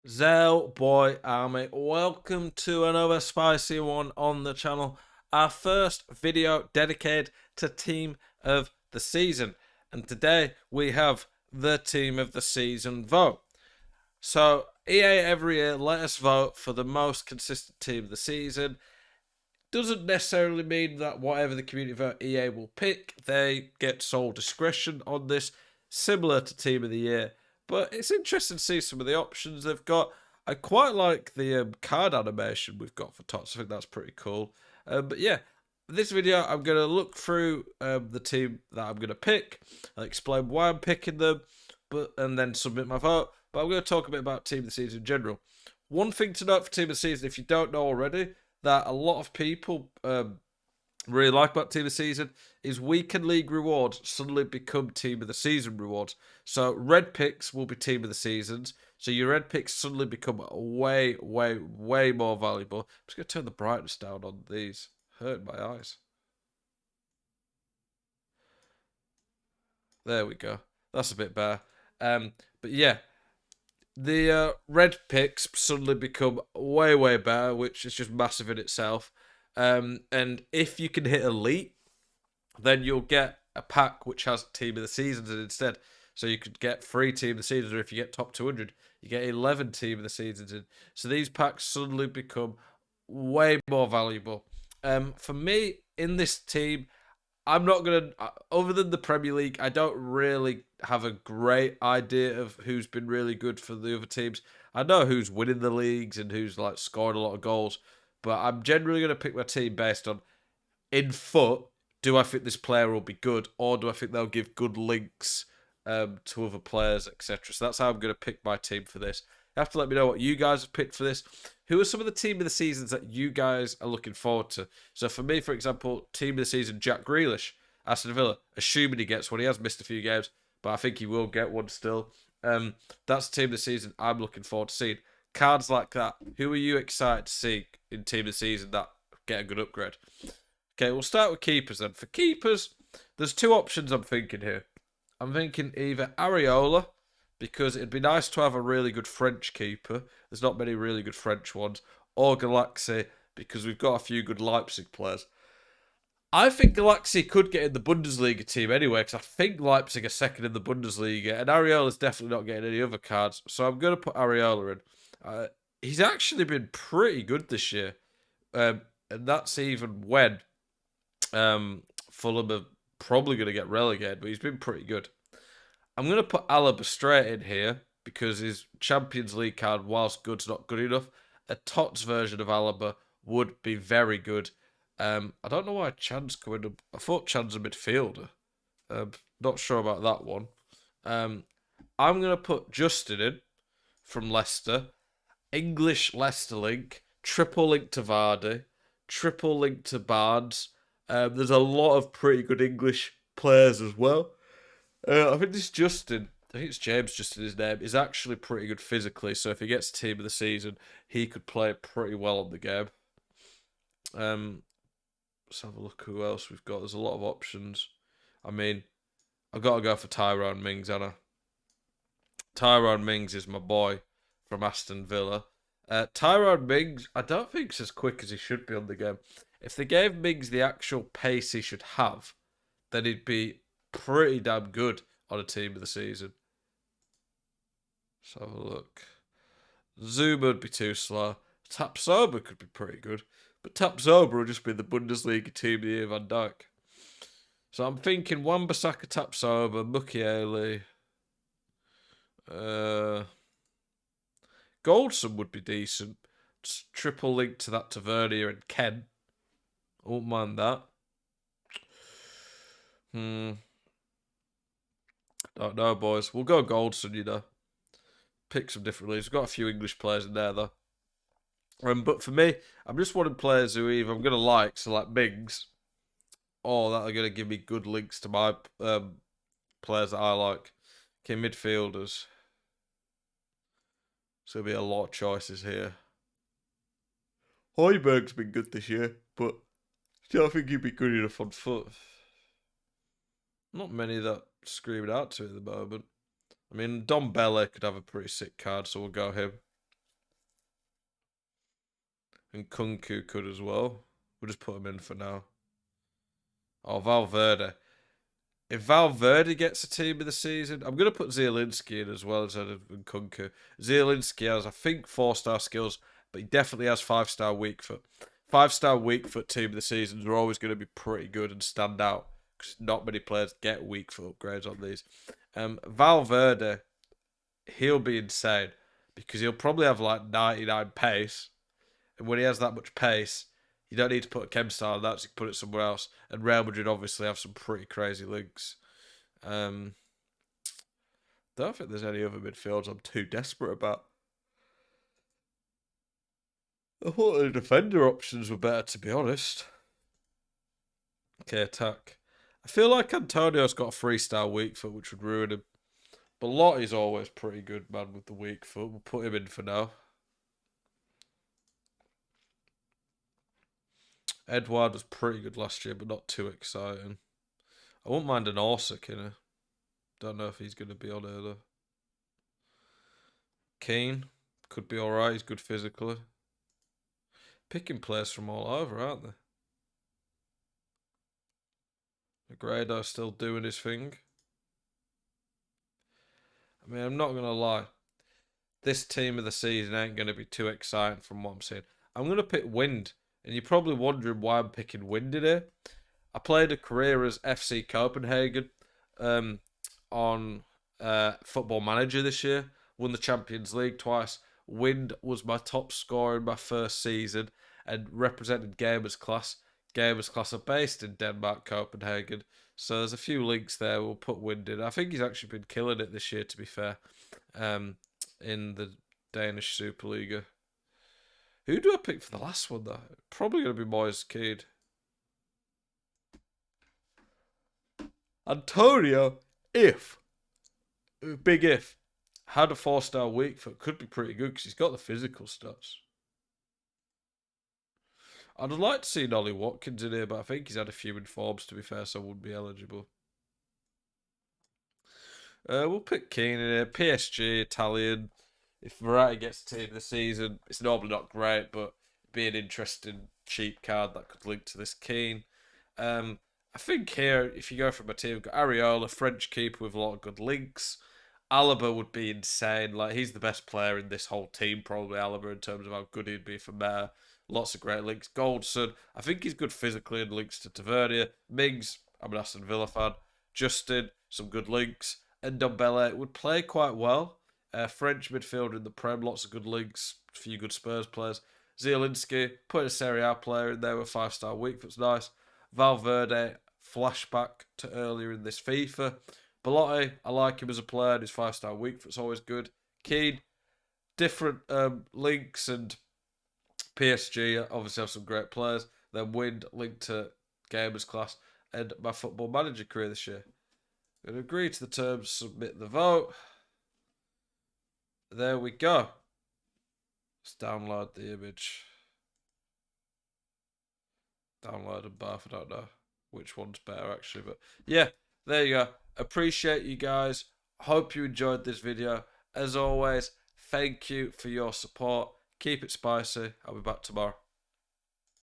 Zell Boy Army, welcome to another spicy one on the channel. Our first video dedicated to Team of the Season. And today we have the Team of the Season vote. So EA every year let us vote for the most consistent team of the season. Doesn't necessarily mean that whatever the community vote EA will pick, they get sole discretion on this, similar to Team of the Year. But it's interesting to see some of the options they've got. I quite like the card animation we've got for Tots. I think that's pretty cool. But yeah, this video I'm going to look through the team that I'm going to pick. I'll explain why I'm picking them, and then submit my vote. But I'm going to talk a bit about Team of the Season in general. One thing to note for Team of the Season, if you don't know already, that a lot of people really like about Team of the Season is weekend league rewards suddenly become Team of the Season rewards. So red picks will be Team of the Seasons. So your red picks suddenly become way, way, way more valuable. I'm just going to turn the brightness down on these. Hurt my eyes. There we go. That's a bit better. But yeah, the red picks suddenly become way, way better, which is just massive in itself. And if you can hit elite, then you'll get a pack which has team of the seasons in instead. So you could get 3 team of the seasons, or if you get top 200, you get 11 team of the seasons in. So these packs suddenly become way more valuable. For me, in this team, I'm not going to, other than the Premier League, I don't really have a great idea of who's been really good for the other teams. I know who's winning the leagues and who's like scored a lot of goals, but I'm generally going to pick my team based on in foot. Do I think this player will be good, or do I think they'll give good links to other players, etc.? So that's how I'm going to pick my team for this. You have to let me know what you guys have picked for this. Who are some of the team of the seasons that you guys are looking forward to? So for me, for example, team of the season, Jack Grealish, Aston Villa, assuming he gets one. He has missed a few games, but I think he will get one still. That's the team of the season I'm looking forward to seeing. Cards like that, who are you excited to see in team of the season that get a good upgrade? Okay, we'll start with keepers then. For keepers, there's 2 options I'm thinking here. I'm thinking either Areola, because it'd be nice to have a really good French keeper. There's not many really good French ones. Or Galaxy, because we've got a few good Leipzig players. I think Galaxy could get in the Bundesliga team anyway, because I think Leipzig are second in the Bundesliga, and Areola's definitely not getting any other cards. So I'm going to put Areola in. He's actually been pretty good this year, and that's even when Fulham are probably going to get relegated, but he's been pretty good. I'm going to put Alaba straight in here because his Champions League card, whilst good's not good enough, a Tots version of Alaba would be very good. I don't know why Chan's coming up. I thought Chan's a midfielder. Not sure about that one. I'm going to put Justin in from Leicester. English Leicester link. Triple link to Vardy. Triple link to Barnes. There's a lot of pretty good English players as well. I think this Justin, I think it's James Justin, his name, is actually pretty good physically. So if he gets team of the season, he could play pretty well on the game. Let's have a look who else we've got. There's a lot of options. I mean, I've got to go for Tyrone Mings, Anna. Tyrone Mings is my boy from Aston Villa. Tyrone Mings, I don't think he's as quick as he should be on the game. If they gave Mings the actual pace he should have, then he'd be pretty damn good on a team of the season. Let's have a look. Zuma would be too slow. Tapsoba could be pretty good. But Tapsoba will just be the Bundesliga team of the year, Van Dijk. So I'm thinking Wan-Bissaka, Tapsoba, Mukiele. Goldson would be decent. Just triple link to that Tavernier and Ken. I won't mind that. Don't know, boys. We'll go Goldson, you know. Pick some different leagues. We've got a few English players in there, though. But for me, I'm just wanting players who either I'm going to like, so like Mings, or that are going to give me good links to my players that I like. Okay, midfielders. So there'll be a lot of choices here. Højbjerg's been good this year, but still I think he'd be good enough on foot. Not many that screaming out to me at the moment. I mean, Don Bella could have a pretty sick card, so we'll go him. And Kunku could as well. We'll just put him in for now. Oh, Valverde. If Valverde gets a team of the season, I'm going to put Zielinski in as well as Kunku. Zielinski has, I think, 4-star skills, but he definitely has 5-star weak foot. 5-star weak foot team of the seasons are always going to be pretty good and stand out because not many players get weak foot upgrades on these. Valverde, he'll be insane because he'll probably have like 99 pace. And when he has that much pace, you don't need to put a chem style on that, so you can put it somewhere else. And Real Madrid obviously have some pretty crazy links. Don't think there's any other midfields I'm too desperate about. I thought the defender options were better, to be honest. Okay, attack. I feel like Antonio's got a 3-star weak foot, which would ruin him. But Lotti's always pretty good, man, with the weak foot. We'll put him in for now. Edouard was pretty good last year, but not too exciting. I wouldn't mind an Orsic in it. Don't know if he's going to be on here, though. Keane could be alright. He's good physically. Picking players from all over, aren't they? Negredo's still doing his thing. I mean, I'm not going to lie. This team of the season ain't going to be too exciting from what I'm seeing. I'm going to pick Wind. And you're probably wondering why I'm picking Wind in here. I played a career as FC Copenhagen on Football Manager this year. Won the Champions League twice. Wind was my top scorer in my first season and represented Gamers Class. Gamers Class are based in Denmark, Copenhagen. So there's a few links there. We'll put Wind in. I think he's actually been killing it this year, to be fair, in the Danish Superliga. Who do I pick for the last one, though? Probably going to be Moise Keane. Antonio, big if, had a 4-star week foot, could be pretty good because he's got the physical stats. I'd like to see Nolly Watkins in here, but I think he's had a few informs, to be fair, so wouldn't be eligible. We'll pick Keane in here. PSG, Italian. If Verratti gets team of the season, it's normally not great, but it'd be an interesting cheap card that could link to this Keane. I think here, if you go from a team, we've got Areola, French keeper with a lot of good links. Alaba would be insane. Like, he's the best player in this whole team, probably, Alaba, in terms of how good he'd be for Meta. Lots of great links. Goldson, I think he's good physically and links to Tavernier. Miggs, I'm an Aston Villa fan. Justin, some good links. And Ndombele would play quite well. French midfielder in the Prem, lots of good links. A few good Spurs players. Zielinski, put a Serie A player in there with 5-star week, that's nice. Valverde, flashback to earlier in this FIFA. Belotti, I like him as a player, and his 5-star week, that's always good. Keane, different links, and PSG obviously have some great players. Then Wind, linked to Gamers Class, and my Football Manager career this year. I'm going to agree to the terms, submit the vote. There we go. Let's download the image. Download and bath, I don't know which one's better actually, but yeah, there you go. Appreciate you guys. Hope you enjoyed this video. As always, thank you for your support. Keep it spicy. I'll be back tomorrow.